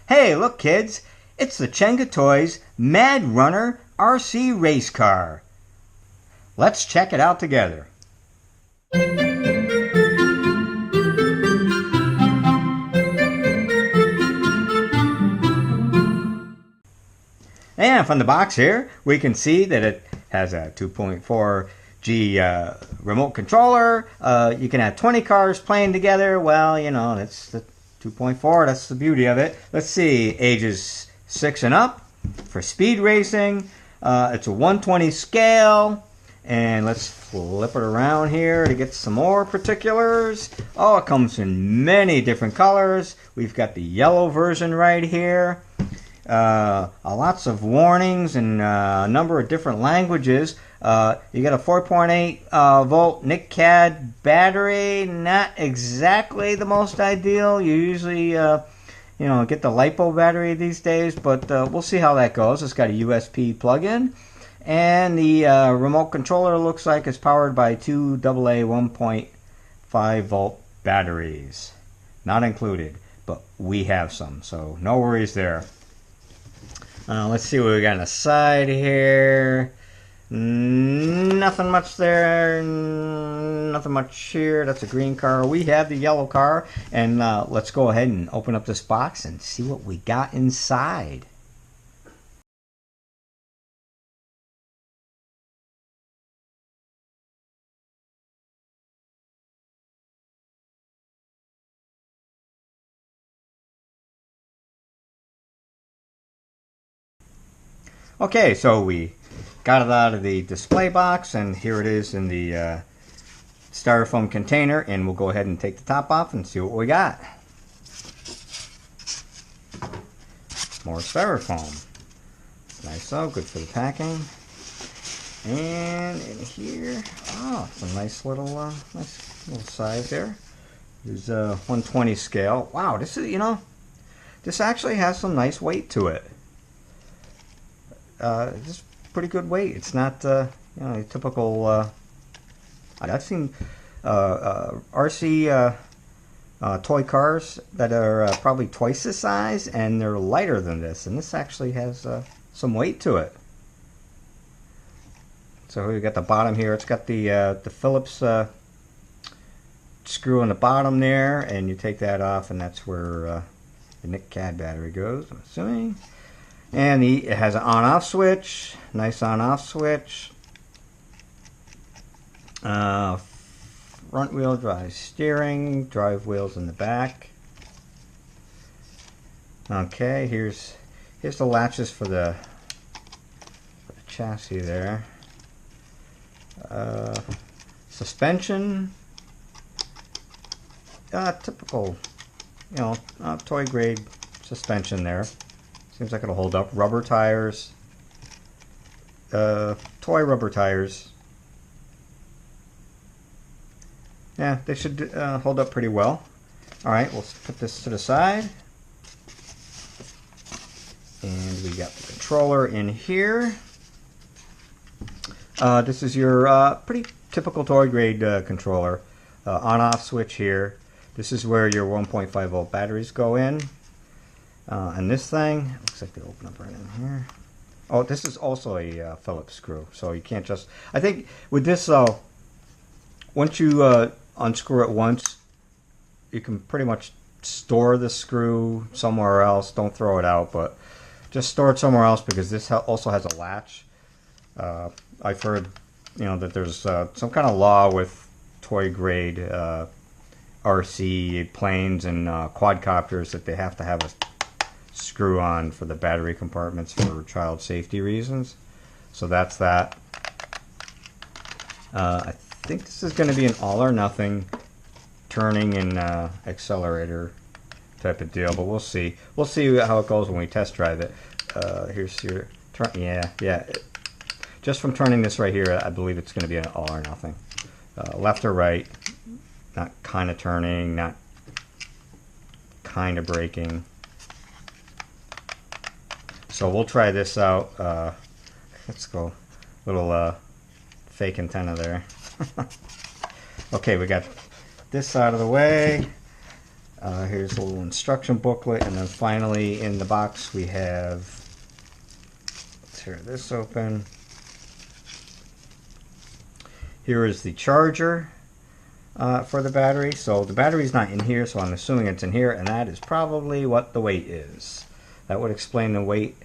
Hey, look kids, it's the Chengke Toys Mad Runner RC race car. Let's check it out together. And from the box here, we can see that it has a 2.4G remote controller. You can have 20 cars playing together. Well, you know, that's the 2.4. That's the beauty of it. Let's see, ages 6 and up for speed racing. It's a 120 scale. And let's flip it around here to get some more particulars. Oh, it comes in many different colors. We've got the yellow version right here. Lots of warnings and a number of different languages. You got a 4.8 volt NICCAD battery. Not exactly the most ideal. You usually get the LiPo battery these days, but we'll see how that goes. It's got a USB plug-in. And the remote controller looks like it's powered by two AA 1.5 volt batteries. Not included, but we have some, so no worries there. Let's see what we got on the side here. Nothing much there. Nothing much here. That's a green car. We have the yellow car. And let's go ahead and open up this box and see what we got inside. Okay, so we got it out of the display box, and here it is in the styrofoam container, and we'll go ahead and take the top off and see what we got. More styrofoam. Nice, so good for the packing. And in here, oh, it's a nice little size there. There's a 120 scale. Wow, this is, this actually has some nice weight to it. It's pretty good weight. It's not, a typical. I've seen RC toy cars that are probably twice this size, and they're lighter than this. And this actually has some weight to it. So we got the bottom here. It's got the Phillips screw on the bottom there, and you take that off, and that's where the NICCAD battery goes, I'm assuming. And it has an on-off switch, nice on-off switch. Front wheel drive steering, drive wheels in the back. Okay, here's the latches for the chassis there. Suspension, typical, toy grade suspension there. Seems like it'll hold up. Rubber tires. Toy rubber tires. Yeah, they should hold up pretty well. Alright, we'll put this to the side. And we got the controller in here. This is your pretty typical toy grade controller. On-off switch here. This is where your 1.5 volt batteries go in. And this thing, looks like they open up right in here. Oh, this is also a Phillips screw, so you can't just. I think with this, once you unscrew it once, you can pretty much store the screw somewhere else. Don't throw it out, but just store it somewhere else because this also has a latch. I've heard, that there's some kind of law with toy grade RC planes and quadcopters that they have to have a screw on for the battery compartments for child safety reasons. So that's that. I think this is going to be an all or nothing turning and accelerator type of deal, but we'll see. We'll see how it goes when we test drive it. Here's your turn. Yeah. Just from turning this right here, I believe it's going to be an all or nothing. Left or right, not kind of turning, not kind of braking. So we'll try this out. Let's go. Little fake antenna there. Okay, we got this out of the way. Here's a little instruction booklet, and then finally in the box we have, let's tear this open. Here is the charger for the battery. So the battery's not in here, so I'm assuming it's in here, and that is probably what the weight is. That would explain the weight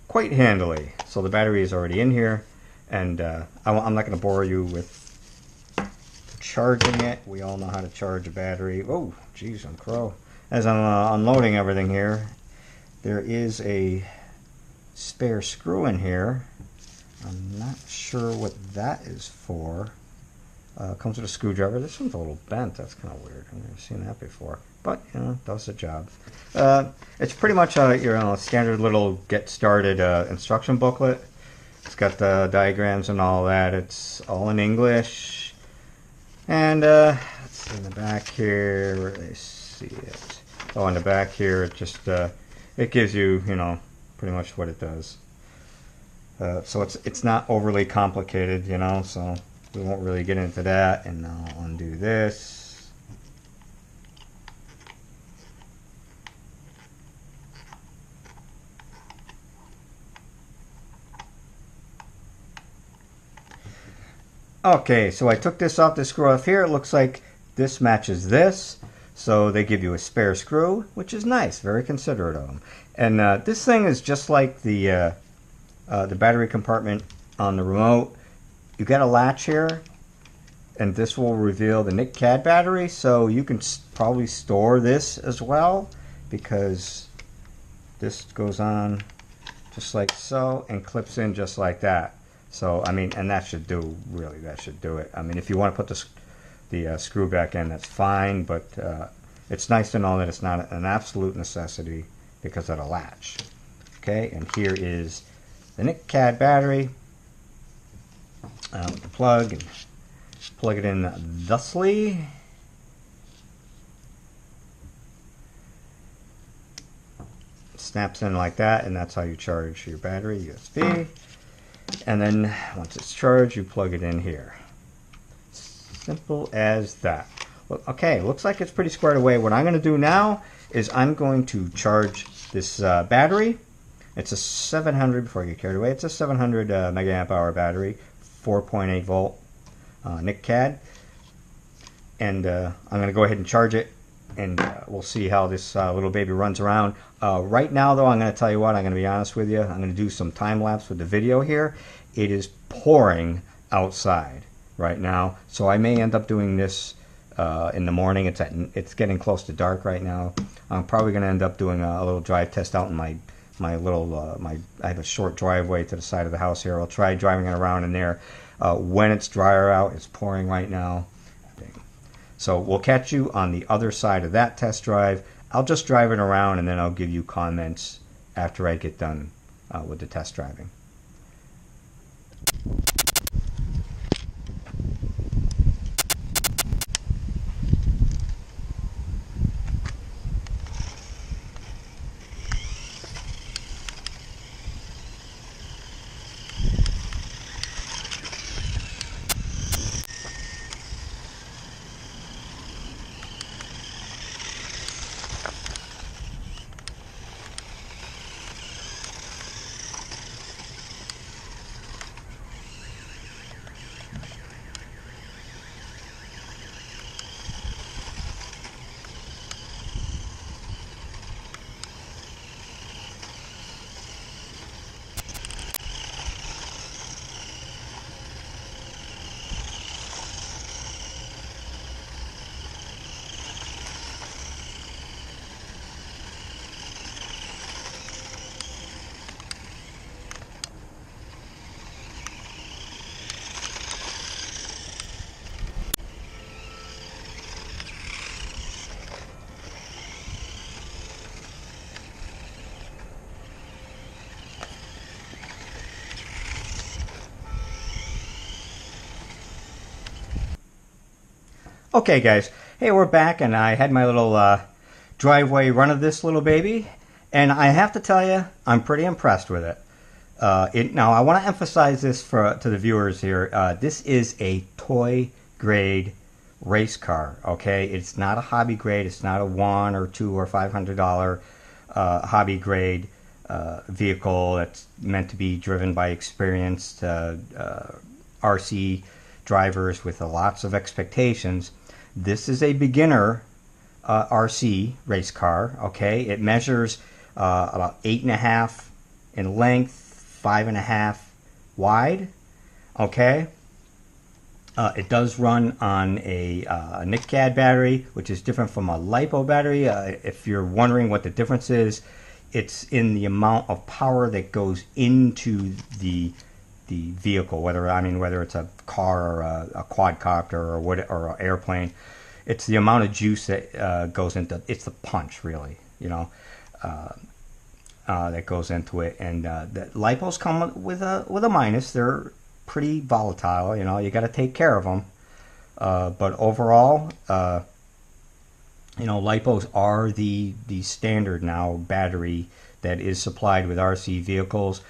quite handily. So the battery is already in here, and I'm not going to bore you with charging it. We all know how to charge a battery. Oh, geez, I'm crow. As I'm unloading everything here, there is a spare screw in here. I'm not sure what that is for. Comes with a screwdriver. This one's a little bent. That's kind of weird. I've never seen that before. But, you know, does the job. It's pretty much your standard little get started instruction booklet. It's got the diagrams and all that. It's all in English. And let's see in the back here where they see it. Oh, in the back here, it just it gives you, you know, pretty much what it does. So it's not overly complicated, you know, so we won't really get into that. And I'll undo this. Okay, so I took this off the screw off here. It looks like this matches this. So they give you a spare screw, which is nice, very considerate of them. And this thing is just like the battery compartment on the remote. You got a latch here, and this will reveal the NIC CAD battery, so you can probably store this as well, because this goes on just like so and clips in just like that. So I mean, and that should do, really, that should do it. I mean, if you want to put the screw back in, that's fine, but it's nice to know that it's not an absolute necessity because of the latch. Okay, and here is the NIC CAD battery. The plug, and plug it in thusly. Snaps in like that, and that's how you charge your battery, USB. And then once it's charged, you plug it in here. Simple as that. Well, okay, looks like it's pretty squared away. What I'm going to do now is I'm going to charge this battery. It's a 700, before I get carried away, it's a 700 megaamp hour battery, 4.8 volt NIC CAD. And I'm going to go ahead and charge it, and we'll see how this little baby runs around. Right now, though, I'm going to tell you what, I'm going to be honest with you. I'm going to do some time lapse with the video here. It is pouring outside right now, so I may end up doing this in the morning. It's getting close to dark right now. I'm probably going to end up doing a little drive test out in my little I have a short driveway to the side of the house here. I'll try driving it around in there when it's drier out. It's pouring right now. So we'll catch you on the other side of that test drive. I'll just drive it around, and then I'll give you comments after I get done with the test driving. Okay, guys. Hey, we're back, and I had my little driveway run of this little baby, and I have to tell you, I'm pretty impressed with it. Now, I want to emphasize this to the viewers here. This is a toy grade race car. Okay, it's not a hobby grade. It's not a $1 or $2 or $500 hobby grade vehicle that's meant to be driven by experienced RC drivers with lots of expectations. This is a beginner RC race car. Okay, it measures about 8.5 in length, 5.5 wide. Okay, it does run on a NickCad battery, which is different from a LiPo battery. If you're wondering what the difference is, it's in the amount of power that goes into the vehicle, whether it's a car or a quadcopter or an airplane. It's the amount of juice that goes into it's the punch, really, that goes into it. And the LiPos come with a minus. They're pretty volatile. You got to take care of them. But overall, LiPos are the standard now battery that is supplied with RC vehicles.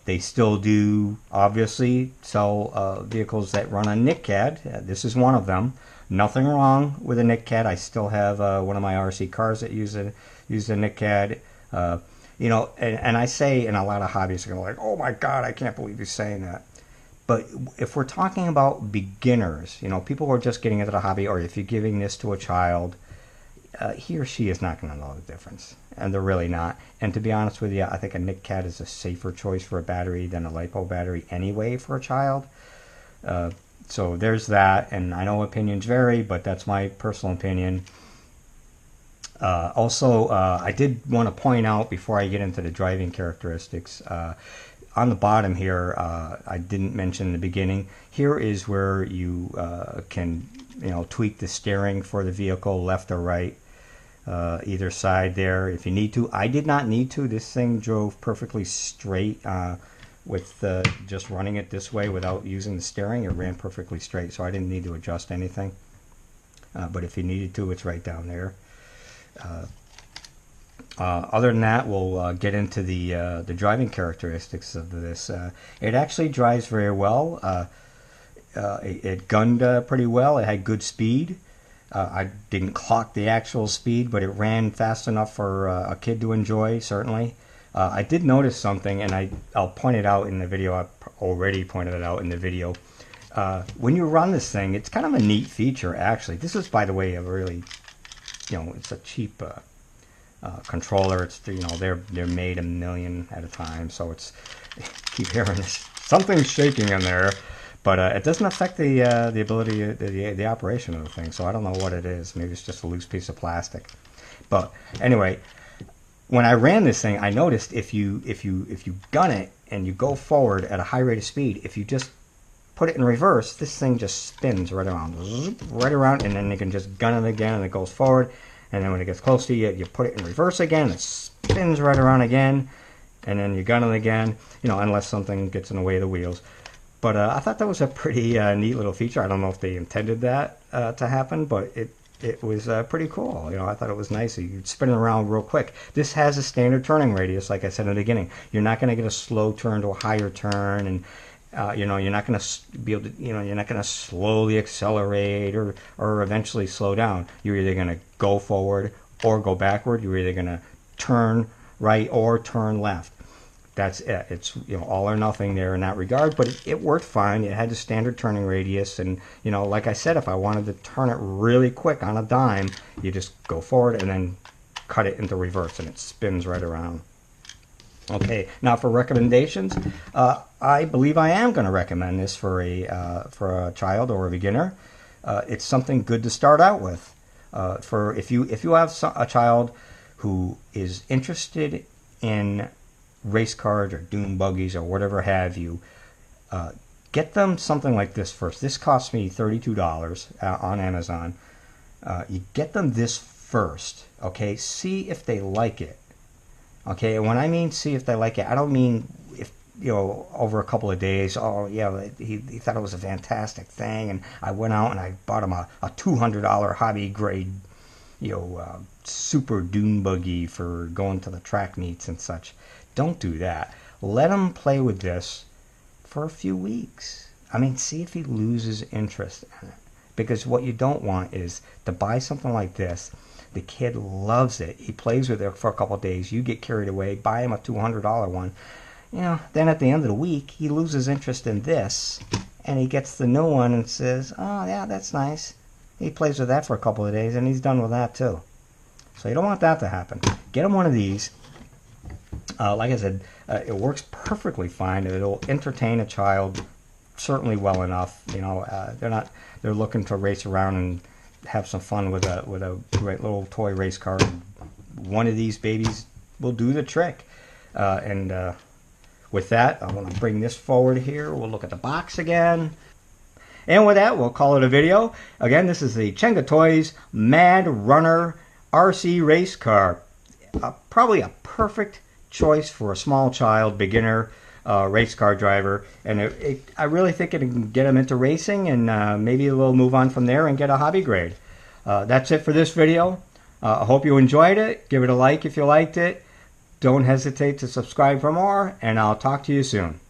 They still do obviously sell vehicles that run on NickCad. This is one of them. Nothing wrong with a NickCad. I still have one of my RC cars that use a NickCad. And I say, and a lot of hobbyists are going to like, oh my God, I can't believe you're saying that. But if we're talking about beginners, people who are just getting into the hobby, or if you're giving this to a child, he or she is not going to know the difference. And they're really not. And to be honest with you, I think a NickCad is a safer choice for a battery than a LiPo battery anyway for a child. So there's that. And I know opinions vary, but that's my personal opinion. Also, I did want to point out before I get into the driving characteristics, on the bottom here, I didn't mention in the beginning, here is where you can tweak the steering for the vehicle, left or right, either side there if you need to. I did not need to. This thing drove perfectly straight with just running it this way without using the steering. It ran perfectly straight, so I didn't need to adjust anything. But if you needed to, it's right down there. Other than that, we'll get into the driving characteristics of this. It actually drives very well. It gunned pretty well. It had good speed. I didn't clock the actual speed, but it ran fast enough for a kid to enjoy, certainly. I did notice something, and I'll point it out in the video. I've already pointed it out in the video. When you run this thing, it's kind of a neat feature, actually. This is, by the way, a really, it's a cheap controller. It's they're made a million at a time, so it's keep hearing this. Something's shaking in there, but it doesn't affect the ability, the operation of the thing. So I don't know what it is. Maybe it's just a loose piece of plastic. But anyway, when I ran this thing, I noticed if you gun it and you go forward at a high rate of speed, if you just put it in reverse, this thing just spins right around, and then you can just gun it again, and it goes forward. And then when it gets close to you, you put it in reverse again, it spins right around again, and then you gun it again, unless something gets in the way of the wheels. But I thought that was a pretty neat little feature. I don't know if they intended that to happen, but it was pretty cool. I thought it was nice. You spin it around real quick. This has a standard turning radius, like I said in the beginning. You're not going to get a slow turn to a higher turn, and you're not going to be able to, you're not going to slowly accelerate or eventually slow down. You're either going to go forward or go backward. You're either going to turn right or turn left. That's it. It's all or nothing there in that regard. But it worked fine. It had the standard turning radius, and like I said, if I wanted to turn it really quick on a dime, you just go forward and then cut it into reverse, and it spins right around. Okay, now for recommendations, I believe I am going to recommend this for a child or a beginner. It's something good to start out with. For if you have a child who is interested in race cars or dune buggies or whatever have you, get them something like this first. This cost me $32 on Amazon. You get them this first, okay? See if they like it. Okay, and when I mean see if they like it, I don't mean if over a couple of days. Oh yeah, he thought it was a fantastic thing, and I went out and I bought him a $200 hobby grade, super dune buggy for going to the track meets and such. Don't do that. Let him play with this for a few weeks. I mean, see if he loses interest in it. because what you don't want is to buy something like this. The kid loves it. He plays with it for a couple of days. You get carried away, buy him a $200 one. You know, then at the end of the week, he loses interest in this, and he gets the new one and says, oh, yeah, that's nice. He plays with that for a couple of days, and he's done with that, too. So you don't want that to happen. Get him one of these. Like I said, it works perfectly fine. It'll entertain a child certainly well enough. You know, they're looking to race around and have some fun with a great little toy race car. One of these babies will do the trick. With that, I want to bring this forward here. We'll look at the box again. And with that, we'll call it a video. Again, this is the Chengke Toys Mad Runner RC race car. Probably a perfect choice for a small child, beginner race car driver. And I really think it can get them into racing, and maybe they'll move on from there and get a hobby grade. That's it for this video. I hope you enjoyed it. Give it a like if you liked it. Don't hesitate to subscribe for more, and I'll talk to you soon.